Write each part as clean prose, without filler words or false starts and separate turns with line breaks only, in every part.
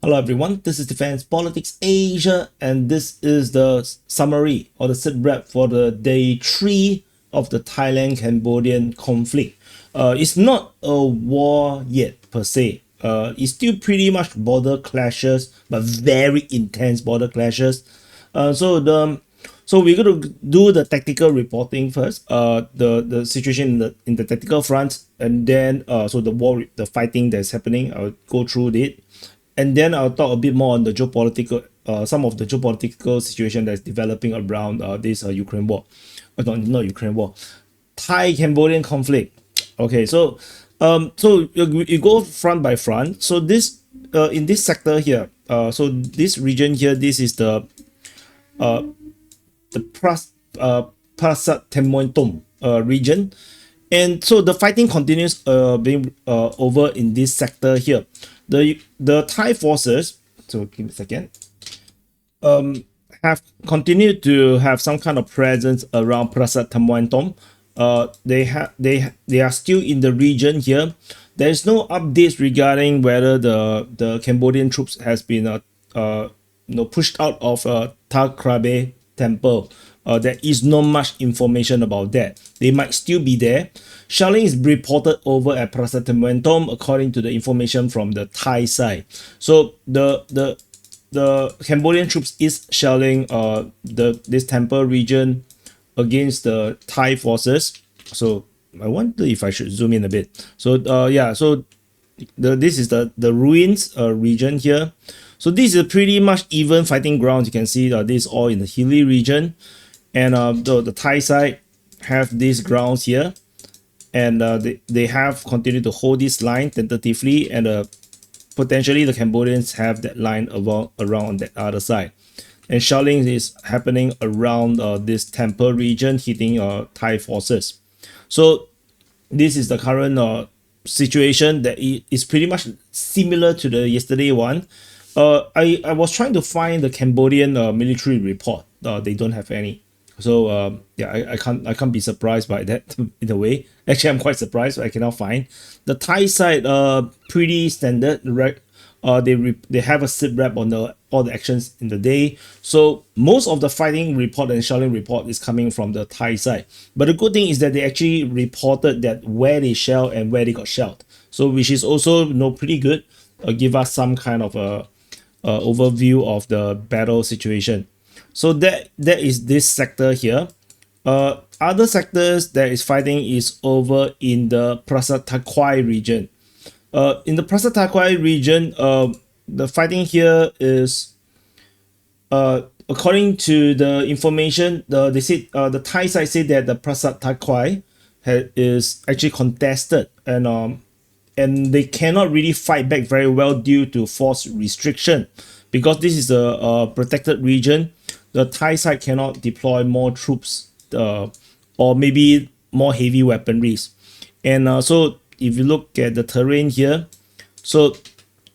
Hello everyone, this is Defense Politics Asia, and this is the summary or the SITREP for the day 3 of the Thailand-Cambodian conflict. It's not a war yet per se. It's still pretty much border clashes, but very intense border clashes. So we're going to do the tactical reporting first. The situation in the tactical front, and then so the fighting that's happening. I'll go through it. And then I'll talk a bit more on the geopolitical, some of the geopolitical situation that's developing around this Ukraine war. Not Ukraine war, Thai-Cambodian conflict. Okay, so you go front by front. So this in this sector here, so this region here, this is the Prasat Ta Khwai region. And so the fighting continues being over in this sector here. The Thai forces, so give me a second, have continued to have some kind of presence around Prasat Ta Khwai. They are still in the region here. There is no updates regarding whether the Cambodian troops has been pushed out of Ta Khwai temple. There is not much information about that. They might still be there. Shelling is reported over at Prasat Ta Khwai according to the information from the Thai side. So the Cambodian troops is shelling this temple region against the Thai forces. So I wonder if I should zoom in a bit. So so this is the ruins region here. So this is pretty much even fighting ground. You can see this is all in the hilly region. And the Thai side have these grounds here, and they have continued to hold this line tentatively, and potentially the Cambodians have that line around that other side. And shelling is happening around this temple region, hitting Thai forces. So this is the current situation that is pretty much similar to the yesterday one. I was trying to find the Cambodian military report. They don't have any. So I can't be surprised by that in a way. Actually, I'm quite surprised. I cannot find the Thai side. Pretty standard, right? They have a SITREP on all the actions in the day. So most of the fighting report and shelling report is coming from the Thai side. But the good thing is that they actually reported that where they shell and where they got shelled. So which is also pretty good. Give us some kind of a overview of the battle situation. So that is this sector here. Other sectors that is fighting is over in the Prasat Ta Khwai region. In the Prasat Ta Khwai region, the fighting here is according to the information, they said the Thai side said that the Prasat Ta Khwai is actually contested, and they cannot really fight back very well due to force restriction, because this is a protected region. The Thai side cannot deploy more troops or maybe more heavy weaponries. And so if you look at the terrain here, so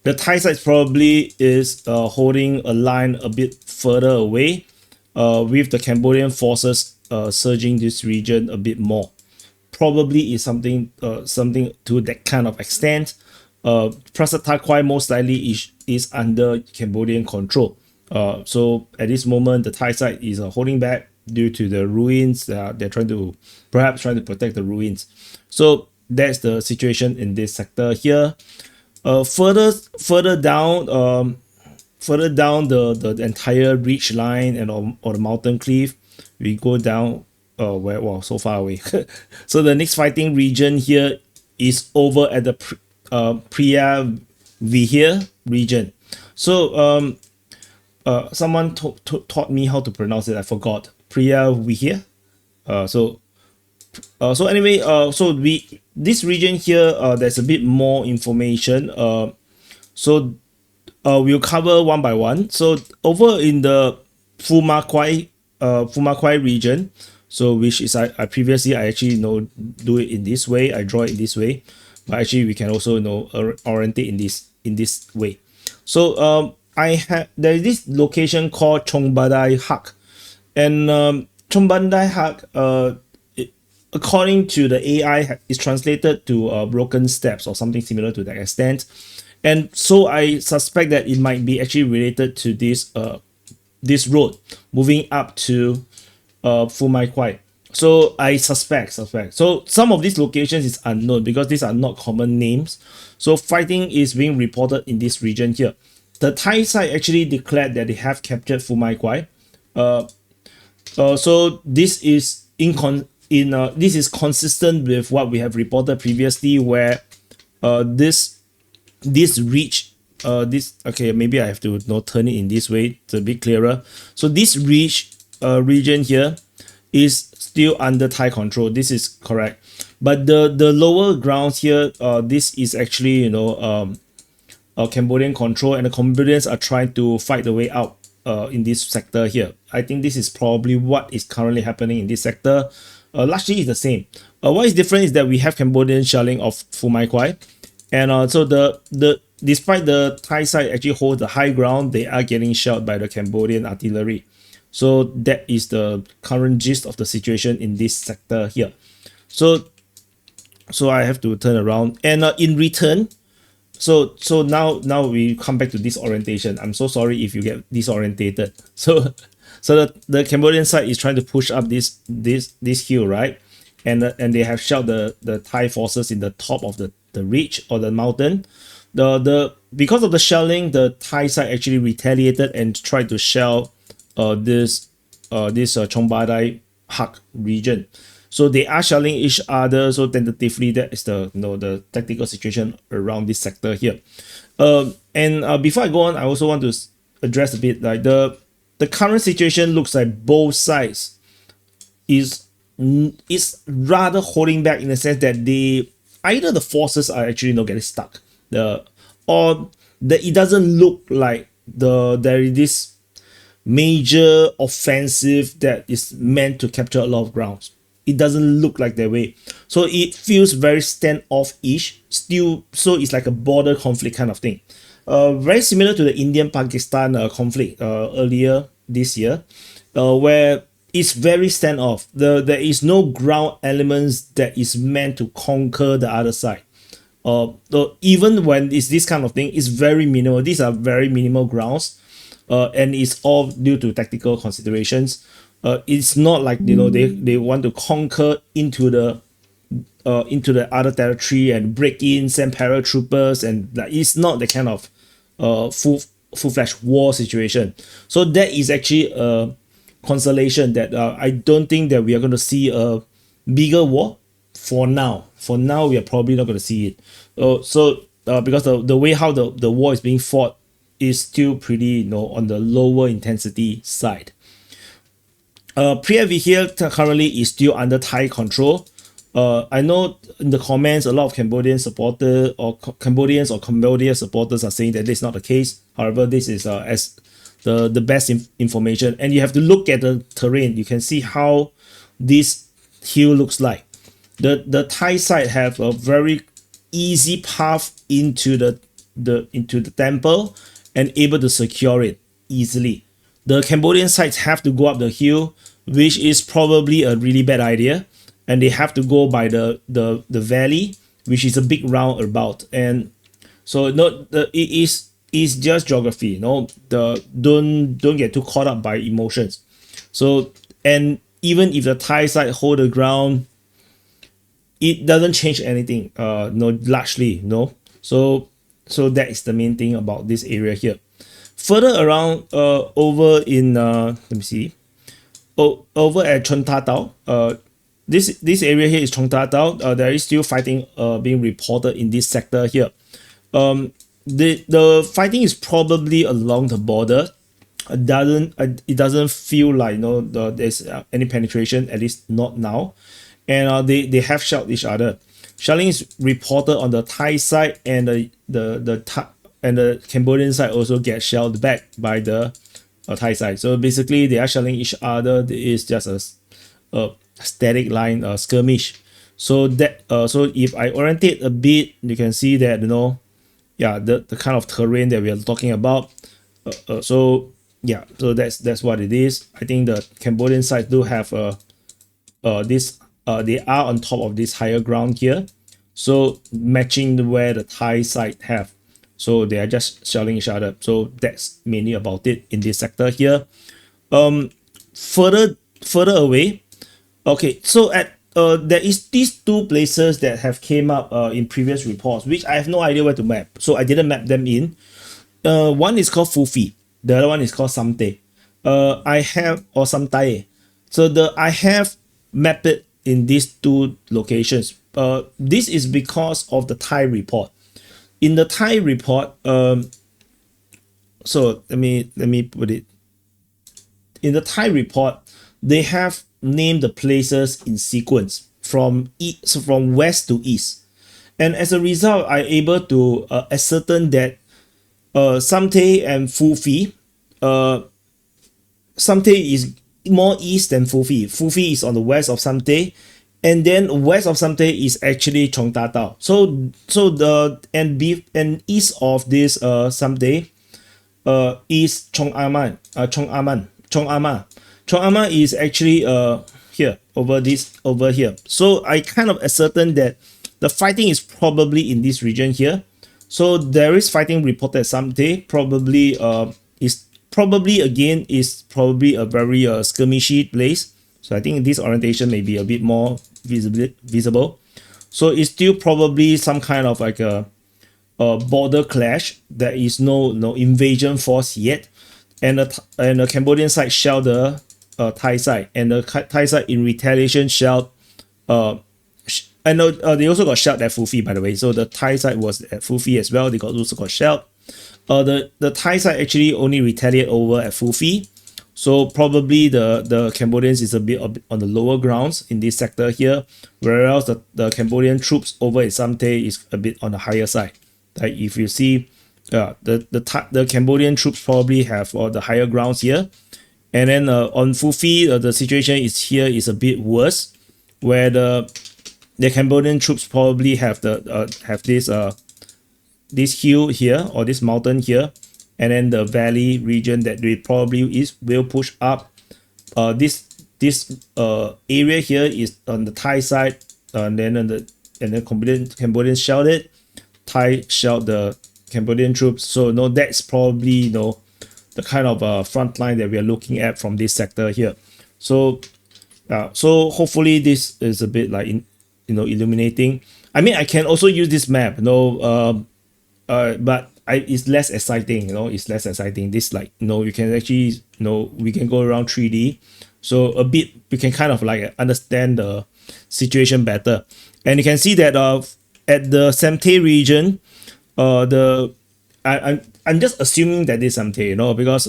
the Thai side probably is holding a line a bit further away, with the Cambodian forces surging this region a bit more. Probably is something to that kind of extent. Prasat Ta Khwai most likely is under Cambodian control. So at this moment, the Thai side is holding back due to the ruins. They're perhaps trying to protect the ruins. So that's the situation in this sector here. Further down the entire ridge line and or the mountain cliff, we go down. So far away. So the next fighting region here is over at the Preah Vihear region. So someone taught me how to pronounce it. I forgot. Preah Vihear. So anyway, this region here, there's a bit more information. So we'll cover one by one. So over in the Phum Quai region, so which is I previously actually do it in this way. I draw it this way, but actually we can also orientate in this way. So there is this location called Chong Ta Tao, and Chong Ta Tao, according to the AI, is translated to broken steps or something similar to that extent. And so I suspect that it might be actually related to this road moving up to Phum Quai. So I suspect. So some of these locations is unknown because these are not common names. So fighting is being reported in this region here. The Thai side actually declared that they have captured Phum Quai. So this is this is consistent with what we have reported previously, where this reach this okay, maybe I have to turn it in this way to be clearer. So this reach region here is still under Thai control. This is correct, but the lower grounds here, this is actually Cambodian control, and the Cambodians are trying to fight the way out in this sector here. I think this is probably what is currently happening in this sector. Largely it's the same. What is different is that we have Cambodian shelling of Phum Quai, and so the despite the Thai side actually hold the high ground, they are getting shelled by the Cambodian artillery. So that is the current gist of the situation in this sector here. So I have to turn around, and in return, so now we come back to disorientation. I'm so sorry if you get disorientated. So the Cambodian side is trying to push up this hill, right? And they have shelled the Thai forces in the top of the ridge or the mountain. Because of the shelling, the Thai side actually retaliated and tried to shell this Chong Ta Tao region. So they are shelling each other. So tentatively, that is the tactical situation around this sector here. And before I go on, I also want to address a bit like the current situation looks like both sides is rather holding back, in the sense that either the forces are actually not getting stuck, it doesn't look like there is this major offensive that is meant to capture a lot of grounds. It doesn't look like that way. So it feels very standoff-ish still. So it's like a border conflict kind of thing. Very similar to the Indian-Pakistan conflict earlier this year, where it's very standoff. There is no ground elements that is meant to conquer the other side. Even when it's this kind of thing, it's very minimal. These are very minimal grounds, and it's all due to tactical considerations. It's not like they want to conquer into the other territory and break in, send paratroopers, and like, it's not the kind of full-fledged war situation. So that is actually a consolation that I don't think that we are going to see a bigger war for now. For now, we are probably not going to see it. Because the way how the war is being fought is still pretty on the lower intensity side. Preah Vihear currently is still under Thai control. I know in the comments a lot of Cambodian supporters or Cambodians or Cambodia supporters are saying that this is not the case. However, this is as the best information, and you have to look at the terrain. You can see how this hill looks like. The Thai side have a very easy path into the temple and able to secure it easily. The Cambodian sides have to go up the hill, which is probably a really bad idea, and they have to go by the valley, which is a big roundabout. And so it is just geography. Don't get too caught up by emotions. So, and even if the Thai side hold the ground, it doesn't change anything. Largely. So that is the main thing about this area here. Further around, over in let me see, over at Chong Ta Tao, this area here is Chong Ta Tao. There is still fighting being reported in this sector here. The fighting is probably along the border. It doesn't feel like there's any penetration, at least not now. And they have shelled each other. Shelling is reported on the Thai side, and the Cambodian side also get shelled back by the Thai side. So basically, they are shelling each other. It is just a static line skirmish. So if I orientate a bit, you can see that the kind of terrain that we are talking about. So that's what it is. I think the Cambodian side do have this. They are on top of this higher ground here, so matching where the Thai side have. So they are just shelling each other. So that's mainly about it in this sector here. Further away, okay, so at there is these two places that have came up in previous reports, which I have no idea where to map, so I didn't map them in. One is called Fufi, the other one is called Samte. I have or Samtae. So I have mapped it in these two locations. This is because of the Thai report. In the Thai report, so let me put it. In the Thai report, they have named the places in sequence from west to east, and as a result, I'm able to ascertain that Samte and Fufi, Samte is more east than Fufi. Fufi is on the west of Samte, and then west of Samte is actually Chong Ta Tao. So and east of this Samte is Chong Aama. Chong Aama is actually here over here. So I kind of ascertain that the fighting is probably in this region here. So there is fighting reported someday. Probably is probably a very skirmishy place. So I think this orientation may be a bit more visible. So it's still probably some kind of like a border clash. There is no invasion force yet, and the Cambodian side shelled the Thai side, and the Thai side in retaliation shelled. I know they also got shelled at Fufi, by the way. So the Thai side was at Fufi as well. They also got shelled. The Thai side actually only retaliate over at Fufi. So probably the Cambodians is a bit on the lower grounds in this sector here, whereas the Cambodian troops over at Samte is a bit on the higher side. Like if you see, the Cambodian troops probably have the higher grounds here, and then on Fufi the situation is a bit worse, where the Cambodian troops probably have this hill here or this mountain here, and then the valley region that they probably will push up. This area here is on the Thai side, and then Cambodians shelled it. Thai shelled the Cambodian troops. So that's probably the kind of front line that we are looking at from this sector here. So hopefully this is a bit like illuminating. I mean, I can also use this map, but it's less exciting. It's less exciting. This you can actually we can go around 3D, so a bit we can kind of like understand the situation better. And you can see that at the Samte region, I'm just assuming that this is Samte, because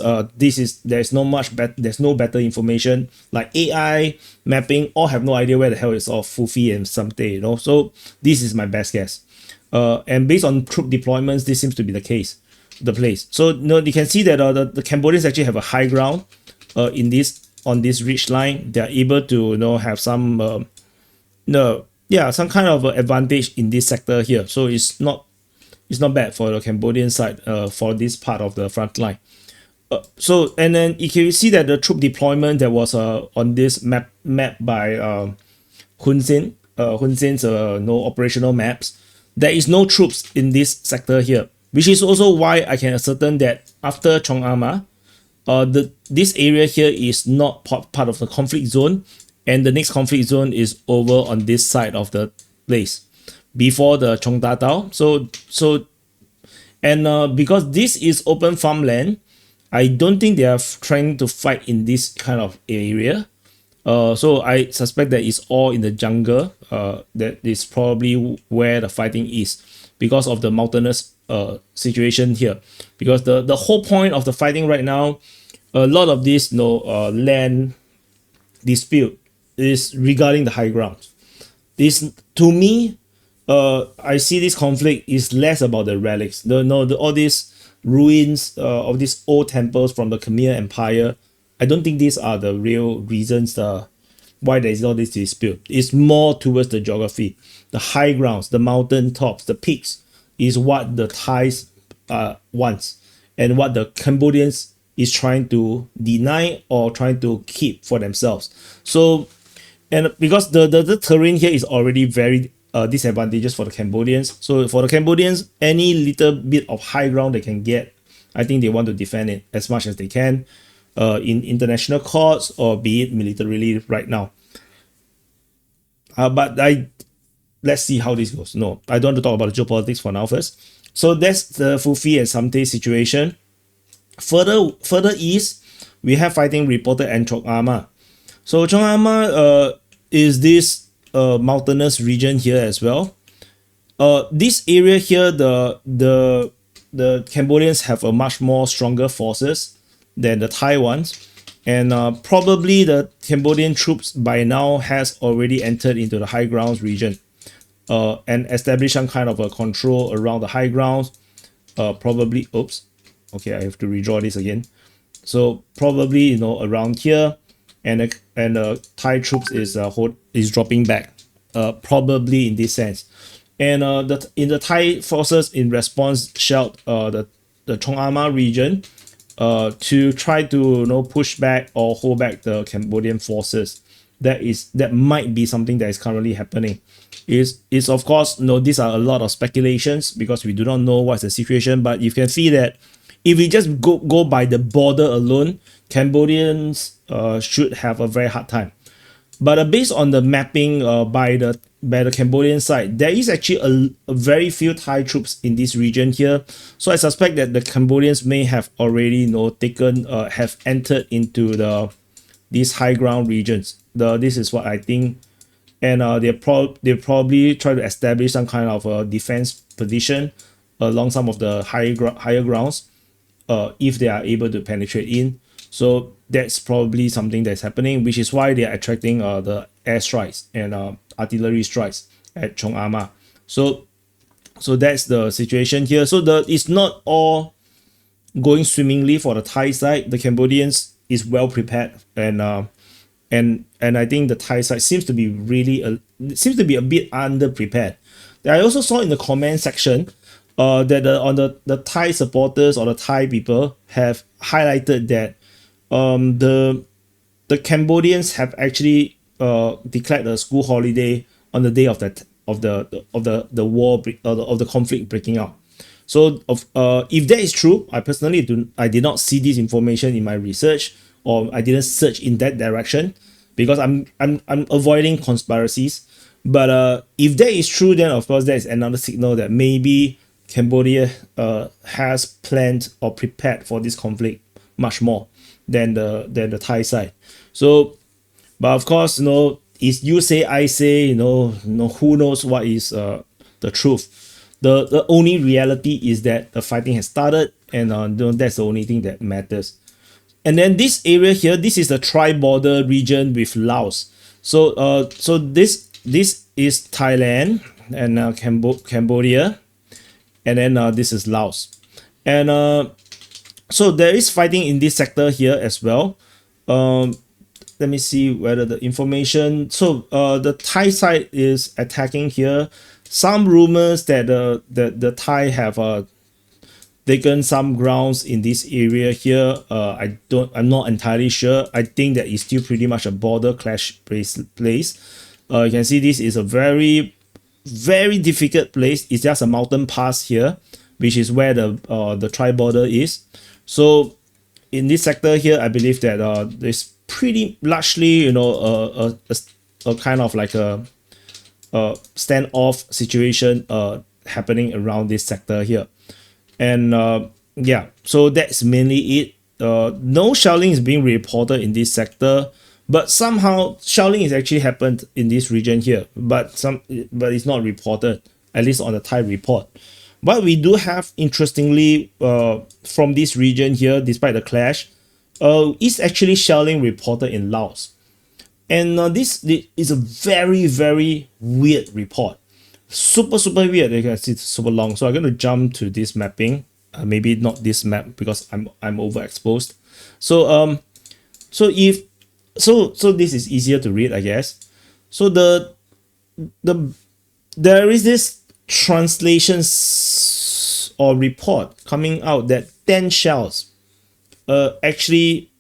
there's no better information. Like AI mapping, all have no idea where the hell is all Fufi and Samte, so this is my best guess. And based on troop deployments, this seems to be the place. So you can see that the Cambodians actually have a high ground on this ridge line. They are able to have some some kind of advantage in this sector here. So it's not bad for the Cambodian side for this part of the front line. So and then you can see that the troop deployment that was on this map by Hun Sen's operational maps. There is no troops in this sector here, which is also why I can ascertain that after Chong Aama, this area here is not part of the conflict zone, and the next conflict zone is over on this side of the place before the Chong Ta Tao. Because this is open farmland, I don't think they are trying to fight in this kind of area. So I suspect that it's all in the jungle. That is probably where the fighting is because of the mountainous situation here. Because the whole point of the fighting right now, a lot of this land dispute is regarding the high ground. This, to me, I see this conflict is less about the relics. All these ruins of these old temples from the Khmer Empire. I don't think these are the real reasons why there is all this dispute. It's more towards the geography. The high grounds, the mountain tops, the peaks is what the Thais wants, and what the Cambodians is trying to deny or trying to keep for themselves. So, and because the terrain here is already very disadvantages for the Cambodians. So for the Cambodians, any little bit of high ground they can get, I think they want to defend it as much as they can in international courts or be it militarily right now. But let's see how this goes. No, I don't want to talk about the geopolitics for now first. So that's the Phu and Samte situation. Further east, we have fighting reported in Chong Aama. So Chong Aama is this mountainous region here as well. This area here, the Cambodians have a much more stronger forces than the Thai ones. And probably the Cambodian troops by now has already entered into the high grounds region and established some kind of a control around the high grounds. Probably, oops, okay, I have to redraw this again. So probably, you know, around here, and Thai troops is dropping back, probably in this sense. And in the Thai forces in response shelled the Chong Aama region to try to, you know, push back or hold back the Cambodian forces. That might be something that is currently happening. Is of course, you know, these are a lot of speculations because we do not know what's the situation. But you can see that if we just go by the border alone, Cambodians should have a very hard time. But based on the mapping by the Cambodian side, there is actually a very few Thai troops in this region here. So I suspect that the Cambodians may have already, you know, have entered into these high ground regions. This is what I think, and they probably try to establish some kind of a defense position along some of the higher grounds, if they are able to penetrate in. So that's probably something that's happening, which is why they are attracting the air strikes and artillery strikes at Chong Aama. So that's the situation here. So it's not all going swimmingly for the Thai side. The Cambodians is well prepared, and I think the Thai side seems to be a bit underprepared. I also saw in the comment section that the Thai supporters or the Thai people have highlighted that the Cambodians have actually declared a school holiday on the day of the war of the conflict breaking out. So if that is true, I personally did not see this information in my research, or I didn't search in that direction because I'm avoiding conspiracies. But if that is true, then of course that is another signal that maybe Cambodia has planned or prepared for this conflict much more than the Thai side. So, but of course, you know, is you say I say, you know, who knows what is the truth. The only reality is that the fighting has started, and that's the only thing that matters. And then this area here, this is the tri-border region with Laos. So this is Thailand and Cambodia, and then this is Laos. And so there is fighting in this sector here as well. Let me see whether the information. So the Thai side is attacking here. Some rumors that the Thai have taken some grounds in this area here. I'm not entirely sure. I think that it's still pretty much a border clash place. You can see this is a very, very difficult place. It's just a mountain pass here, which is where the tri-border is. So in this sector here, I believe that there's pretty largely, you know, a kind of like a standoff situation happening around this sector here. And yeah, so that's mainly it. No shelling is being reported in this sector, but somehow shelling is actually happened in this region here, but it's not reported, at least on the Thai report. But we do have, interestingly, from this region here, despite the clash, is actually shelling reported in Laos. And this is a very, very weird report. Super weird. You can see it's super long. So I'm going to jump to this mapping. Maybe not this map because I'm overexposed. So so this is easier to read, I guess. So there is this translation or report coming out that 10 shells actually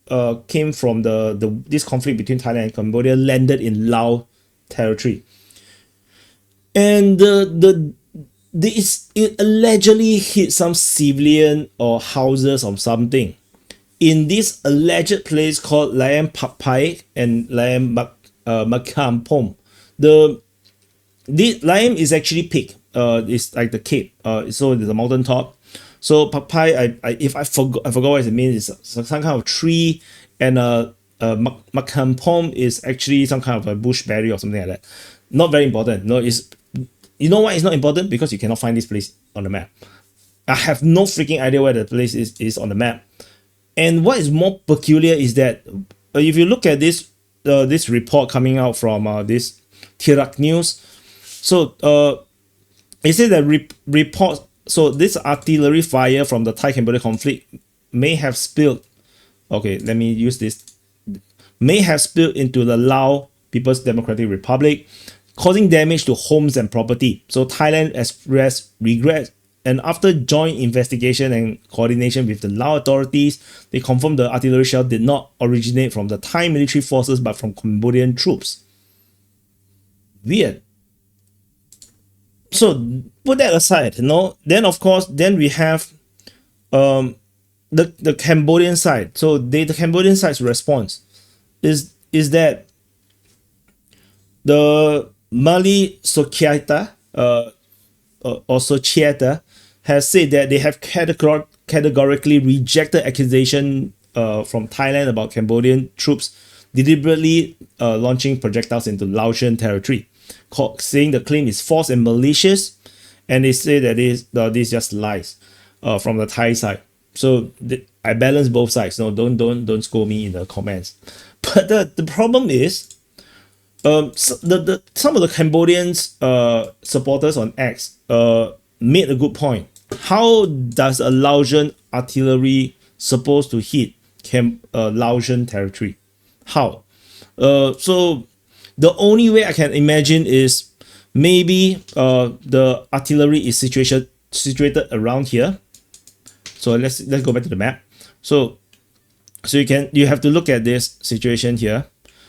came from this conflict between Thailand and Cambodia, landed in Laos territory. and it allegedly hit some civilian or houses or something in this alleged place called Laem Phum and Laem Makam Pom. The Laem is actually peak. It's like the cape. So it's a mountain top. So Phum I forgot what it means. It's some kind of tree, and Makam Pom is actually some kind of a bushberry or something like that. Not very important. No, it's, you know why it's not important? Because you cannot find this place on the map. I have no freaking idea where the place is on the map. And what is more peculiar is that if you look at this report coming out from this Tirak News, so it says that report. So this artillery fire from the Thai-Cambodia conflict may have spilled. Okay, let me use this. May have spilled into the Laos People's Democratic Republic, causing damage to homes and property. So Thailand expressed regret, and after joint investigation and coordination with the Lao authorities, they confirmed the artillery shell did not originate from the Thai military forces but from Cambodian troops. Weird. So put that aside, then of course, then we have the Cambodian side. So the Cambodian side's response is that the Mali Societa or Societa has said that they have categorically rejected accusation from Thailand about Cambodian troops deliberately launching projectiles into Laotian territory, saying the claim is false and malicious, and they say that this just lies from the Thai side. So I balance both sides. No, don't scold me in the comments. But the problem is, some of the Cambodians supporters on X made a good point. How does a Laotian artillery supposed to hit Laotian territory? How? So the only way I can imagine is maybe the artillery is situated around here. So let's go back to the map. So you have to look at this situation here.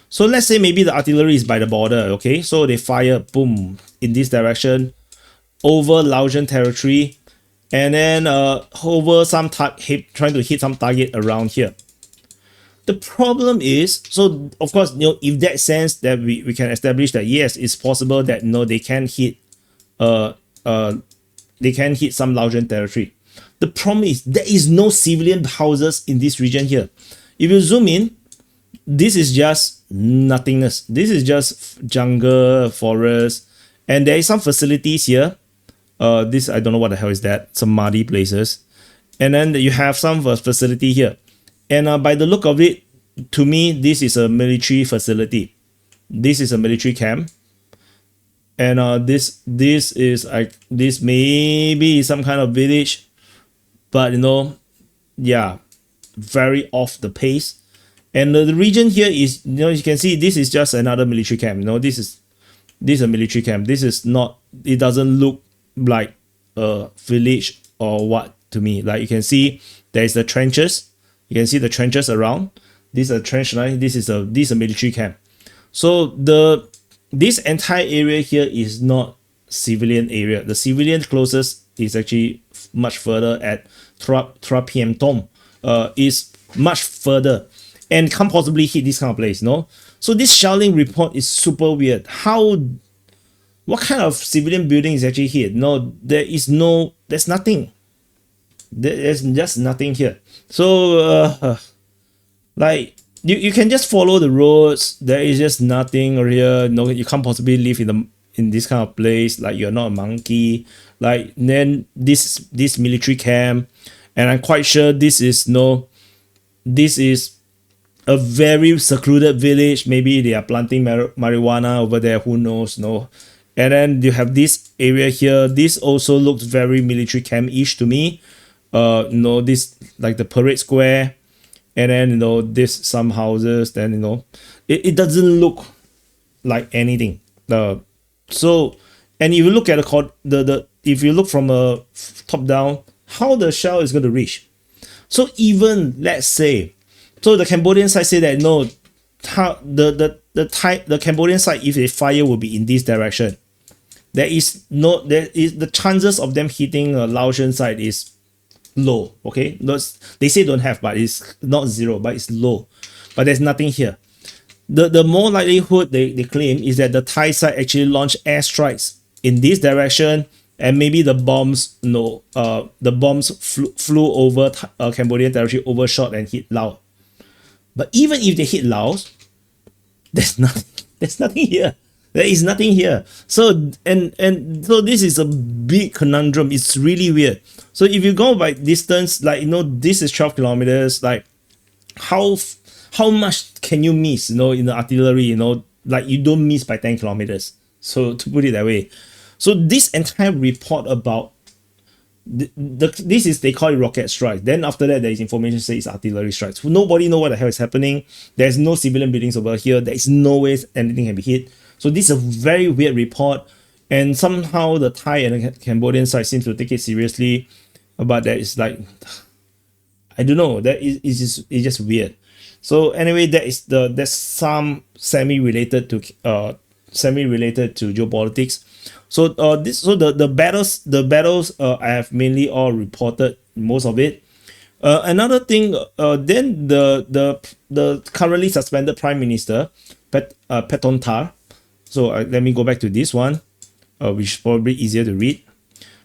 So let's say maybe the artillery is by the border, okay? So they fire, boom, in this direction over Laotian territory, and then over some trying to hit some target around here. The problem is, so of course, if that sense that we can establish that yes, it's possible that they can hit some Laotian territory. The problem is there is no civilian houses in this region here. If you zoom in, this is just nothingness. This is just jungle, forest, and there is some facilities here. This, I don't know what the hell is that. Some muddy places. And then you have some facility here. And by the look of it, to me, this is a military facility. This is a military camp. And this maybe some kind of village, but yeah, very off the pace. And the region here is, you can see this is just another military camp. This is a military camp. This is not, it doesn't look like a village or what to me. Like you can see there is the trenches. You can see the trenches around. This is a trench line. This is a military camp. So this entire area here is not civilian area. The civilian closest is actually much further at Tra PM Tom. Is much further and can't possibly hit this kind of place, So this shelling report is super weird. What kind of civilian building is actually hit? There's nothing. There's just nothing here. So like you can just follow the roads. There is just nothing here. You can't possibly live in this kind of place. Like you're not a monkey. Like then this military camp, and I'm quite sure this is a very secluded village. Maybe they are planting marijuana over there. Who knows? And then you have this area here. This also looks very military camp-ish to me. This like the parade square, and then this some houses. Then it doesn't look like anything. So, and if you look at if you look from a top down, how the shell is going to reach. So even let's say, so the Cambodian side say that no, the Cambodian side, if they fire, will be in this direction. the chances of them hitting a Laotian side is low. Okay, they say don't have, but it's not zero, but it's low. But there's nothing here. The more likelihood they claim is that the Thai side actually launched airstrikes in this direction, and maybe the bombs flew over Cambodian territory, overshot and hit Laos. But even if they hit Laos, there's nothing here. There is nothing here. So so this is a big conundrum. It's really weird. So if you go by distance, like, this is 12 kilometers. Like, how much can you miss? In the artillery, like, you don't miss by 10 kilometers. So to put it that way. So this entire report about this is, they call it rocket strike. Then after that, there is information saying it's artillery strikes. Nobody know what the hell is happening. There's no civilian buildings over here. There is no way anything can be hit. So this is a very weird report, and somehow the Thai and the Cambodian side seems to take it seriously. But that is like, I don't know. It's just weird. So anyway, that's some semi-related to geopolitics. So the battles I have mainly all reported, most of it. Another thing, then the currently suspended Prime Minister Paton Tar. So let me go back to this one, which is probably easier to read.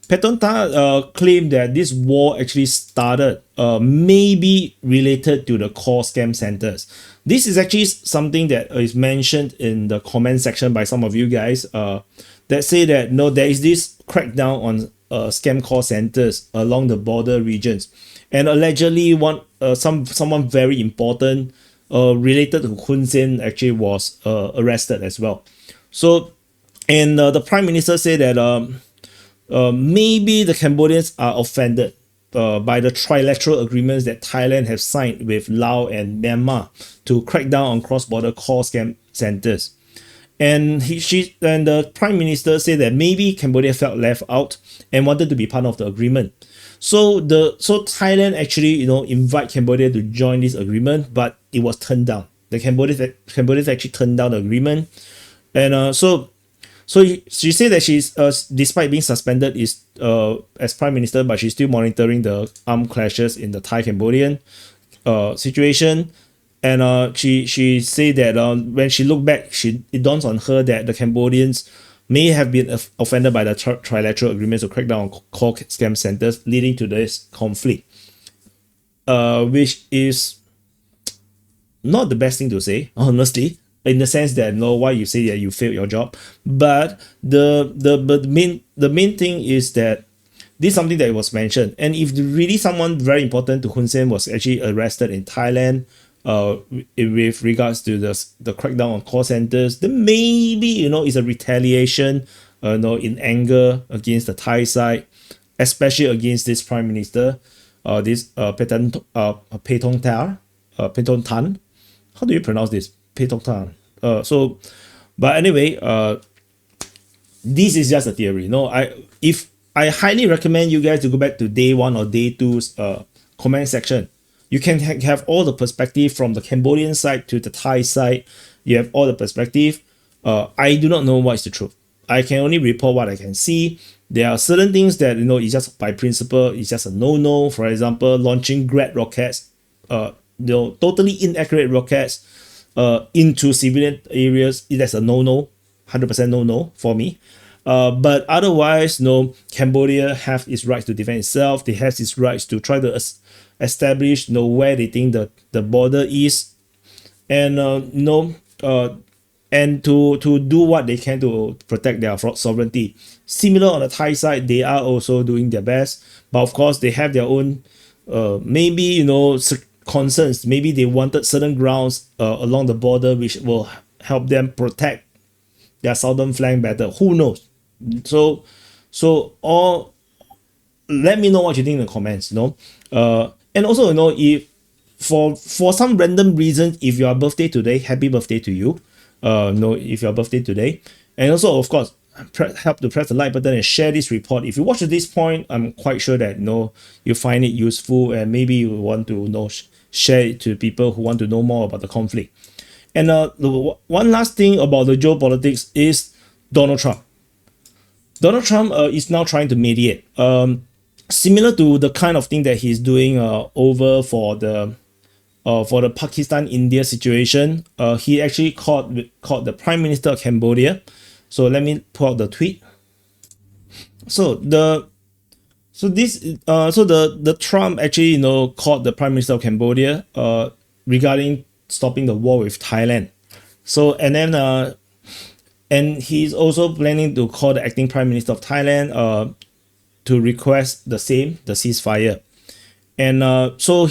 Paton Tar claimed that this war actually started maybe related to the core scam centers. This is actually something that is mentioned in the comment section by some of you guys that say that no, there is this crackdown on scam call centers along the border regions, and allegedly someone very important related to Hun Sen actually was arrested as well. So, and the Prime Minister said that maybe the Cambodians are offended by the trilateral agreements that Thailand have signed with Laos and Myanmar to crack down on cross-border call scam centers. And the Prime Minister said that maybe Cambodia felt left out and wanted to be part of the agreement. So Thailand actually invite Cambodia to join this agreement, but it was turned down. The Cambodians actually turned down the agreement, and so she said that she's despite being suspended as Prime Minister, but she's still monitoring the armed clashes in the Thai-Cambodian situation. And she said that when she looked back, it dawns on her that the Cambodians may have been offended by the trilateral agreements to crack down on core scam centers, leading to this conflict, which is not the best thing to say, honestly, in the sense that why you say that you failed your job. But the main thing is that this is something that was mentioned, and if really someone very important to Hun Sen was actually arrested in Thailand with regards to the crackdown on call centers, then maybe it's a retaliation in anger against the Thai side, especially against this Prime Minister, this Paton Tar, Paton Tan. How do you pronounce this? Paton Tan. But anyway, this is just a theory. I highly recommend you guys to go back to day 1 or day 2's comment section. You can have all the perspective from the Cambodian side to the Thai side. You have all the perspective. I do not know what is the truth. I can only report what I can see. There are certain things that it's just by principle, it's just a no-no. For example, launching grad rockets, totally inaccurate rockets into civilian areas. That's a no-no, 100% no-no for me. But otherwise, Cambodia have its rights to defend itself. They have its rights to try to establish where they think the border is, and and to do what they can to protect their sovereignty. Similar on the Thai side, they are also doing their best, but of course they have their own maybe concerns. Maybe they wanted certain grounds along the border which will help them protect their southern flank better. Who knows? So let me know what you think in the comments. And also, if for some random reason, if your birthday today, happy birthday to you. If your birthday today, and also of course help to press the like button and share this report. If you watch to this point, I'm quite sure that you find it useful, and maybe you want to share it to people who want to know more about the conflict. And the one last thing about the geopolitics is Donald Trump. Donald Trump is now trying to mediate. Similar to the kind of thing that he's doing over for the Pakistan-India situation. He actually called the Prime Minister of Cambodia. So let me pull out the tweet. So the Trump actually called the Prime Minister of Cambodia regarding stopping the war with Thailand. So and he's also planning to call the acting Prime Minister of Thailand to request the ceasefire. And so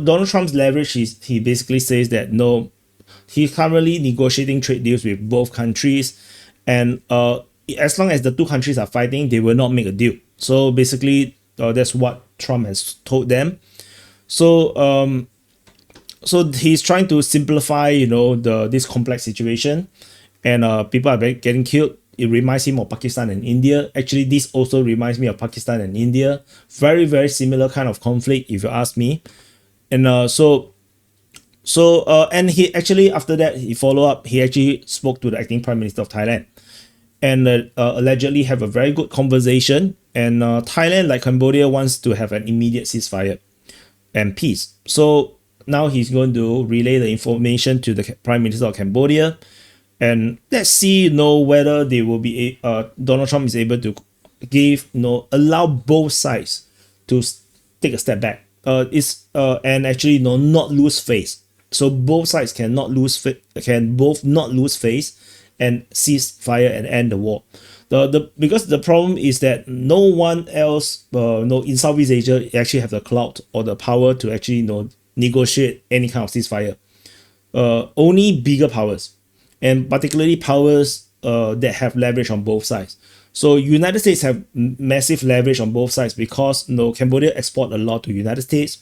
Donald Trump's leverage is he basically says that no, he's currently negotiating trade deals with both countries, and as long as the two countries are fighting, they will not make a deal. So basically, that's what Trump has told them. So so he's trying to simplify, this complex situation, and people are getting killed. It reminds him of Pakistan and India. Actually, this also reminds me of Pakistan and India. Very, very similar kind of conflict, if you ask me. And and he actually, after that, he followed up. He actually spoke to the acting Prime Minister of Thailand, and allegedly have a very good conversation. And Thailand, like Cambodia, wants to have an immediate ceasefire and peace. So now he's going to relay the information to the Prime Minister of Cambodia. And let's see, whether they will be Donald Trump is able to allow both sides to take a step back. And actually, not lose face. So both sides can both not lose face and cease fire and end the war. Because the problem is that no one else, in Southeast Asia actually have the clout or the power to actually, negotiate any kind of ceasefire. Only bigger powers. And particularly powers that have leverage on both sides. So United States have massive leverage on both sides because Cambodia export a lot to United States,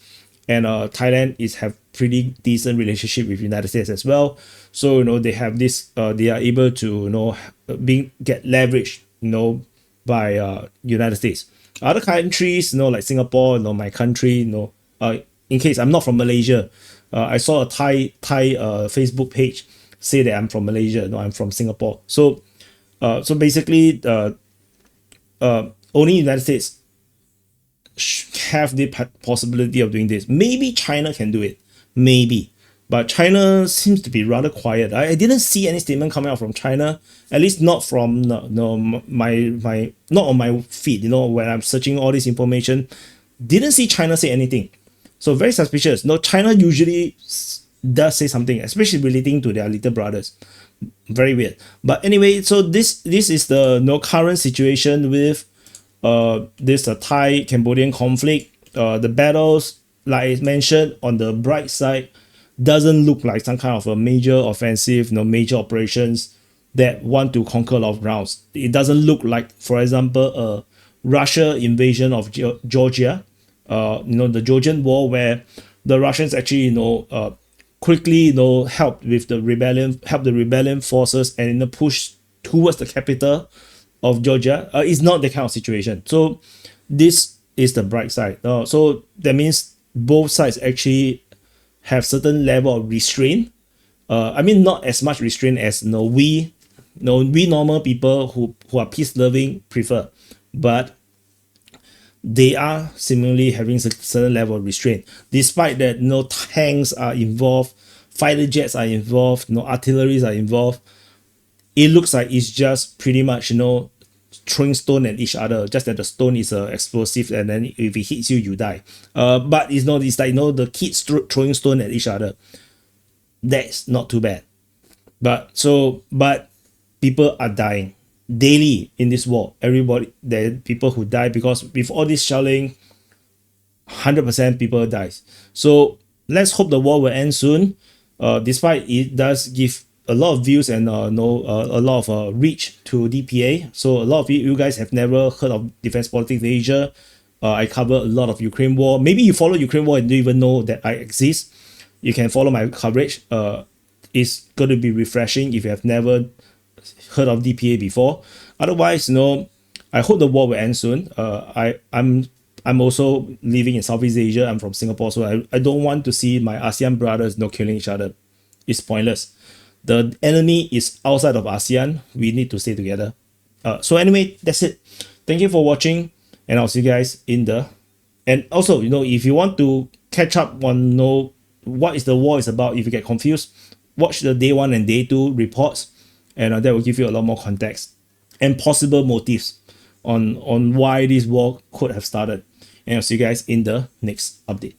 and Thailand have pretty decent relationship with United States as well. So they have this. They are able to get leverage by United States. Other countries like Singapore, my country, in case I'm not from Malaysia, I saw a Thai Facebook page say that I'm from Malaysia. No, I'm from Singapore. So basically, only United States have the possibility of doing this. Maybe China can do it, maybe, but China seems to be rather quiet. I didn't see any statement coming out from China, at least not from my not on my feed. When I'm searching all this information, didn't see China say anything. So very suspicious. China usually does say something, especially relating to their little brothers. Very weird. But anyway, so this is the current situation with this Thai-Cambodian conflict. The battles, like I mentioned, on the bright side, doesn't look like some kind of a major offensive, major operations that want to conquer a lot of grounds. It doesn't look like, for example, a Russia invasion of Georgia, the Georgian War, where the Russians actually, quickly help the rebellion forces and push towards the capital of Georgia. It's not the kind of situation. So this is the bright side. So that means both sides actually have certain level of restraint. I mean, not as much restraint as we normal people who are peace loving prefer, but they are similarly having a certain level of restraint, despite that tanks are involved, fighter jets are involved, artilleries are involved. It looks like it's just pretty much throwing stone at each other, just that the stone is explosive, and then if it hits you, you die. But it's not. It's like the kids throwing stone at each other. That's not too bad. But people are dying daily in this war. There are people who die because with all this shelling, 100% people dies. So let's hope the war will end soon. Despite it does give a lot of views and a lot of reach to DPA. So a lot of you guys have never heard of Defense Politics Asia. I cover a lot of Ukraine war. Maybe you follow Ukraine war and don't even know that I exist. You can follow my coverage. It's going to be refreshing if you have never heard of DPA before. Otherwise, I hope the war will end soon. I'm also living in Southeast Asia. I'm from Singapore, so I don't want to see my ASEAN brothers killing each other. It's pointless. The enemy is outside of ASEAN. We need to stay together. So anyway, that's it. Thank you for watching, and I'll see you guys in the. And also, you know, if you want to catch up on know what is the war is about, if you get confused, watch the day 1 and day 2 reports, and that will give you a lot more context and possible motives on why this war could have started. And I'll see you guys in the next update.